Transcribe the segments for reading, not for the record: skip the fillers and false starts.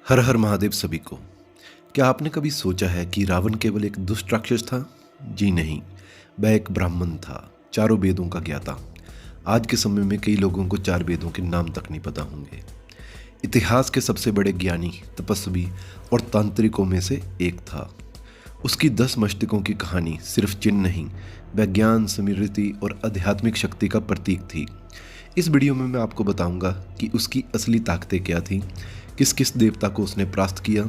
हर हर महादेव सभी को। क्या आपने कभी सोचा है कि रावण केवल एक दुष्ट राक्षस था? जी नहीं, वह एक ब्राह्मण था, चारों वेदों का ज्ञाता। आज के समय में कई लोगों को चार वेदों के नाम तक नहीं पता होंगे। इतिहास के सबसे बड़े ज्ञानी, तपस्वी और तांत्रिकों में से एक था। उसकी 10 मस्तकों की कहानी सिर्फ चिन्ह नहीं, वह ज्ञान, स्मृति और आध्यात्मिक शक्ति का प्रतीक थी। इस वीडियो में मैं आपको बताऊंगा कि उसकी असली ताकतें क्या थीं, किस किस देवता को उसने परास्त किया,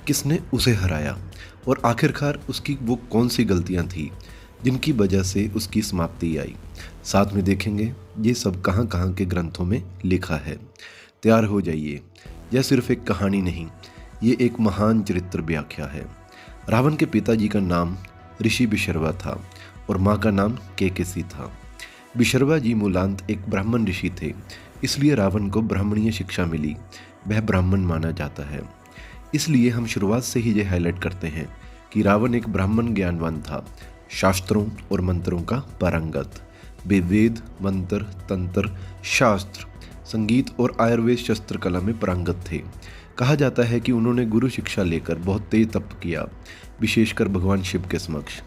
किसने उसे हराया और आखिरकार उसकी वो कौन सी गलतियां थीं जिनकी वजह से उसकी समाप्ति आई। साथ में देखेंगे ये सब कहाँ कहाँ के ग्रंथों में लिखा है। तैयार हो जाइए, यह सिर्फ एक कहानी नहीं, ये एक महान चरित्र व्याख्या है। रावण के पिताजी का नाम ऋषि विशर्वा था और माँ का नाम केकसी था। विशर्वा जी मूलांत एक ब्राह्मण ऋषि थे, इसलिए रावण को ब्राह्मणीय शिक्षा मिली, वह ब्राह्मण माना जाता है। इसलिए हम शुरुआत से ही ये हाईलाइट करते हैं कि रावण एक ब्राह्मण ज्ञानवान था, शास्त्रों और मंत्रों का पारंगत। वे वेद, मंत्र, तंत्र, शास्त्र, संगीत और आयुर्वेद शस्त्र कला में पारंगत थे। कहा जाता है कि उन्होंने गुरु शिक्षा लेकर बहुत तेज तप किया, विशेषकर भगवान शिव के समक्ष।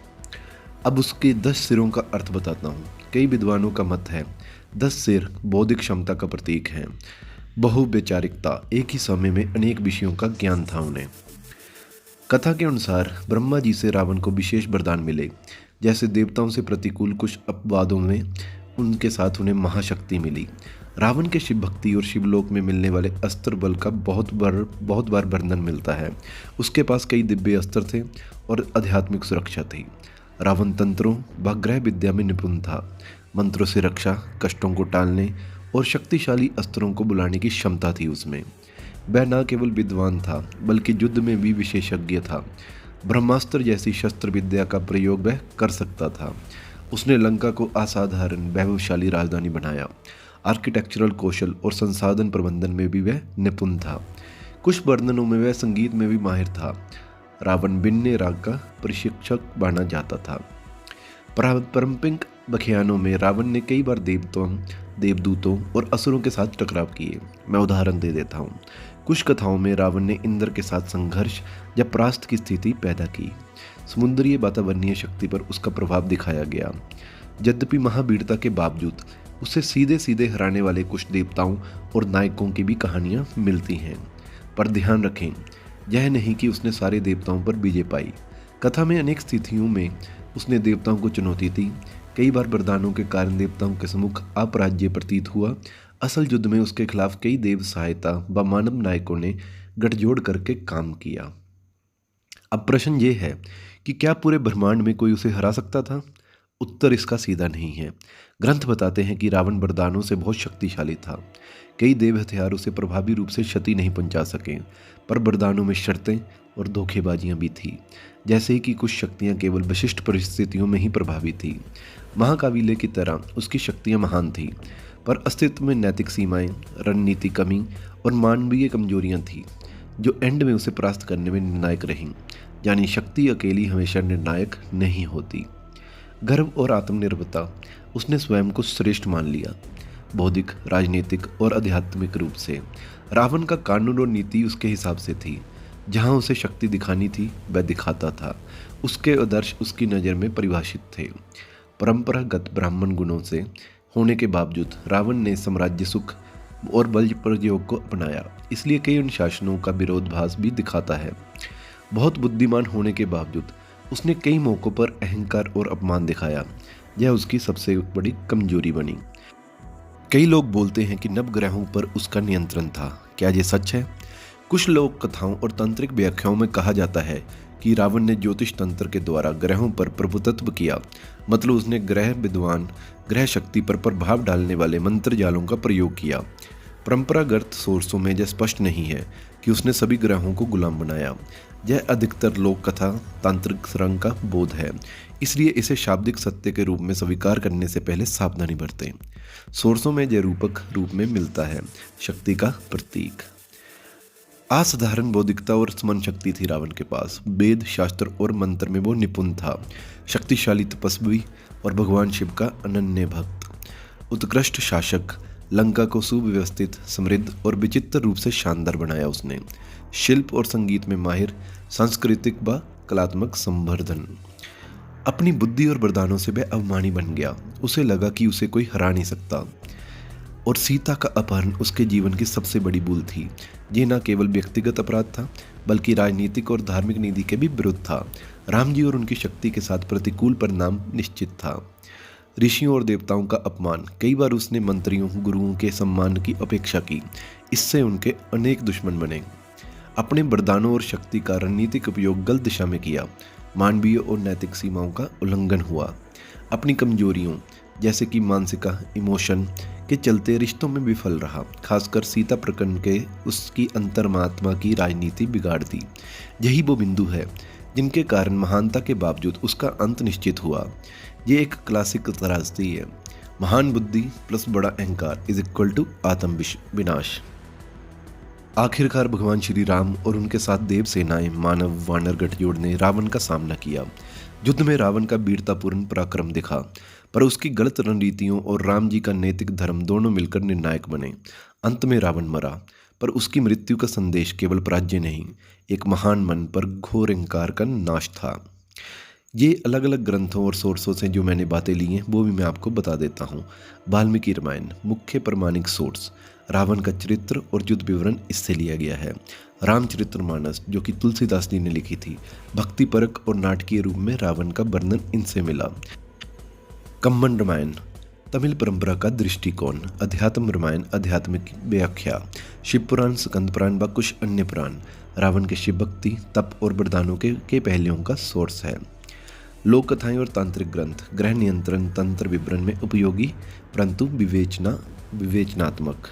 अब उसके 10 सिरों का अर्थ बताता हूँ। कई विद्वानों का मत है 10 सिर बौद्धिक क्षमता का प्रतीक हैं। बहुवैचारिकता, एक ही समय में अनेक विषयों का ज्ञान था उन्हें। कथा के अनुसार ब्रह्मा जी से रावण को विशेष वरदान मिले, जैसे देवताओं से प्रतिकूल कुछ अपवादों में उनके साथ उन्हें महाशक्ति मिली। रावण के शिव भक्ति और शिवलोक में मिलने वाले अस्त्र बल का बहुत बार वर्णन मिलता है। उसके पास कई दिव्य अस्त्र थे और आध्यात्मिक सुरक्षा थी। रावण तंत्रों व ग्रह विद्या में निपुण था। मंत्रों से रक्षा, कष्टों को टालने और शक्तिशाली अस्त्रों को बुलाने की क्षमता थी उसमें। वह न केवल विद्वान था बल्कि युद्ध में भी विशेषज्ञ था। ब्रह्मास्त्र जैसी शस्त्र विद्या का प्रयोग वह कर सकता था। उसने लंका को असाधारण वैभवशाली राजधानी बनाया। आर्किटेक्चरल कौशल और संसाधन प्रबंधन में भी वह निपुण था। कुछ वर्णनों में वह संगीत में भी माहिर था। रावण बिन्ने राग का प्रशिक्षक माना जाता था। पारंपरिक व्याख्यानों में रावण ने कई बार देवदूतों और असुरों के साथ टकराव किए। मैं उदाहरण दे देता हूँ। कुछ कथाओं में रावण ने इंद्र के साथ संघर्ष या परास्त की स्थिति पैदा की। समुद्रीय वातावरणीय शक्ति पर उसका प्रभाव दिखाया गया। यद्यपि महावीरता के बावजूद उसे सीधे सीधे हराने वाले कुछ देवताओं और नायकों की भी कहानियाँ मिलती हैं। पर ध्यान रखें, यह नहीं कि उसने सारे देवताओं पर विजय पाई। कथा में अनेक स्थितियों में उसने देवताओं को चुनौती दी। कई बार वरदानों के कारण देवताओं के सम्मुख अपराज्य प्रतीत हुआ। असल युद्ध में उसके खिलाफ कई देव सहायता व मानव नायकों ने गठजोड़ करके काम किया। अब प्रश्न ये है कि क्या पूरे ब्रह्मांड में कोई उसे हरा सकता था? उत्तर इसका सीधा नहीं है। ग्रंथ बताते हैं कि रावण वरदानों से बहुत शक्तिशाली था। कई देव हथियार उसे प्रभावी रूप से क्षति नहीं पहुंचा सके, पर वरदानों में शर्तें और धोखेबाजियां भी थी। जैसे ही कि कुछ शक्तियां केवल विशिष्ट परिस्थितियों में ही प्रभावी थी। महाकाविले की तरह उसकी शक्तियां महान थीं, पर अस्तित्व में नैतिक सीमाएं, रणनीति कमी और मानवीय कमजोरियां थीं, जो एंड में उसे परास्त करने में निर्णायक रहीं। यानी शक्ति अकेली हमेशा निर्णायक नहीं होती। गर्व और आत्मनिर्भरता, उसने स्वयं को श्रेष्ठ मान लिया, बौद्धिक, राजनीतिक और आध्यात्मिक रूप से। रावण का कानून और नीति उसके हिसाब से थी। जहां उसे शक्ति दिखानी थी वह दिखाता था। उसके आदर्श उसकी नज़र में परिभाषित थे। परंपरागत ब्राह्मण गुणों से होने के बावजूद रावण ने साम्राज्य सुख और बल प्रयोग को अपनाया, इसलिए कई अनुशासनों का विरोधाभास भी दिखाता है। बहुत बुद्धिमान होने के बावजूद उसने कई मौक़ों पर अहंकार और अपमान दिखाया। यह उसकी सबसे बड़ी कमजोरी बनी। कई लोग बोलते हैं कि नवग्रहों पर उसका नियंत्रण था। क्या ये सच है? कुछ लोक कथाओं और तांत्रिक व्याख्याओं में कहा जाता है कि रावण ने ज्योतिष तंत्र के द्वारा ग्रहों पर प्रभुत्व किया। मतलब उसने ग्रह शक्ति पर प्रभाव डालने वाले मंत्र जालों का प्रयोग किया। परंपरागत सोर्सों में यह स्पष्ट नहीं है कि उसने सभी ग्रहों को गुलाम बनाया। यह अधिकतर लोक कथा तांत्रिक सुरंग का बोध है, इसलिए इसे शाब्दिक सत्य के रूप में स्वीकार करने से पहले सावधानी बरतें। सोर्सों में यह रूपक रूप में मिलता है, शक्ति का प्रतीक। असाधारण बौद्धिकता और स्मरण शक्ति थी रावण के पास। वेद, शास्त्र और मंत्र में वो निपुण था। शक्तिशाली तपस्वी और भगवान शिव का अनन्य भक्त। उत्कृष्ट शासक, लंका को सुव्यवस्थित, समृद्ध और विचित्र रूप से शानदार बनाया उसने। शिल्प और संगीत में माहिर, सांस्कृतिक व कलात्मक संवर्धन। अपनी बुद्धि और वरदानों से वह अभिमानी बन गया। उसे लगा कि उसे कोई हरा नहीं सकता। और सीता का अपहरण उसके जीवन की सबसे बड़ी भूल थी। ये न केवल व्यक्तिगत अपराध था, बल्कि राजनीतिक और धार्मिक नीति के भी विरुद्ध था। राम जी और उनकी शक्ति के साथ प्रतिकूल परिणाम निश्चित था। ऋषियों और देवताओं का अपमान। कई बार उसने मंत्रियों, गुरुओं के सम्मान की अपेक्षा की। इससे उनके अनेक दुश्मन बने। अपने वरदानों और शक्ति का रणनीतिक उपयोग गलत दिशा में किया। मानवीय और नैतिक सीमाओं का उल्लंघन हुआ। अपनी कमजोरियों जैसे कि मानसिका, इमोशन के चलते रिश्तों में विफल रहा। खासकर सीता प्रकरण के उसकी अंतर्मात्मा की राजनीति बिगाड़ दी। यही वो बिंदु है जिनके कारण महानता के बावजूद उसका अंत निश्चित हुआ। ये एक क्लासिक त्रासदी है। महान बुद्धि प्लस बड़ा अहंकार इज इक्वल टू आत्म विनाश। आखिरकार भगवान श्री राम और उनके साथ देव सेनाएं, मानव वानर गठजोड़ ने रावण का सामना किया। युद्ध में रावण का वीरतापूर्ण पराक्रम दिखा, पर उसकी गलत रणनीतियों और राम जी का नैतिक धर्म दोनों मिलकर निर्णायक बने। अंत में रावण मरा, पर उसकी मृत्यु का संदेश केवल पराजय नहीं, एक महान मन पर घोर अहंकार का नाश था। ये अलग अलग ग्रंथों और सोर्सों से जो मैंने बातें ली हैं वो भी मैं आपको बता देता हूँ। वाल्मीकि रामायण मुख्य प्रमाणिक सोर्स। रावण का चरित्र और युद्ध विवरण इससे लिया गया है। रामचरितमानस जो कि तुलसीदास जी ने लिखी थी, भक्तिपरक और नाटकीय रूप में रावण का वर्णन इनसे मिला। कम्बन रामायण तमिल परंपरा का दृष्टिकोण। अध्यात्म रामायण आध्यात्मिक व्याख्या। शिव पुराण, स्कंद पुराण व कुछ अन्य पुराण रावण के शिव भक्ति, तप और वरदानों के पहलुओं का सोर्स है। लोक कथाएं और तांत्रिक ग्रंथ ग्रह नियंत्रण तंत्र विवरण में उपयोगी परंतु विवेचनात्मक।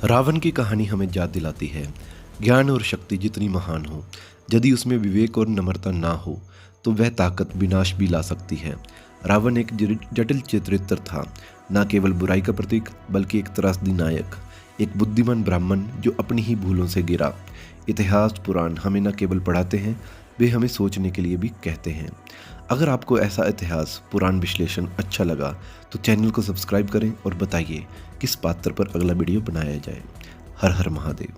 रावण की कहानी हमें याद दिलाती है, ज्ञान और शक्ति जितनी महान हो, यदि उसमें विवेक और नम्रता ना हो तो वह ताकत विनाश भी ला सकती है। रावण एक जटिल चरित्र था, न केवल बुराई का प्रतीक बल्कि एक त्रासदी नायक, एक बुद्धिमान ब्राह्मण जो अपनी ही भूलों से गिरा। इतिहास पुराण हमें न केवल पढ़ाते हैं, वे हमें सोचने के लिए भी कहते हैं। अगर आपको ऐसा इतिहास पुराण विश्लेषण अच्छा लगा तो चैनल को सब्सक्राइब करें और बताइए किस पात्र पर अगला वीडियो बनाया जाए। हर हर महादेव।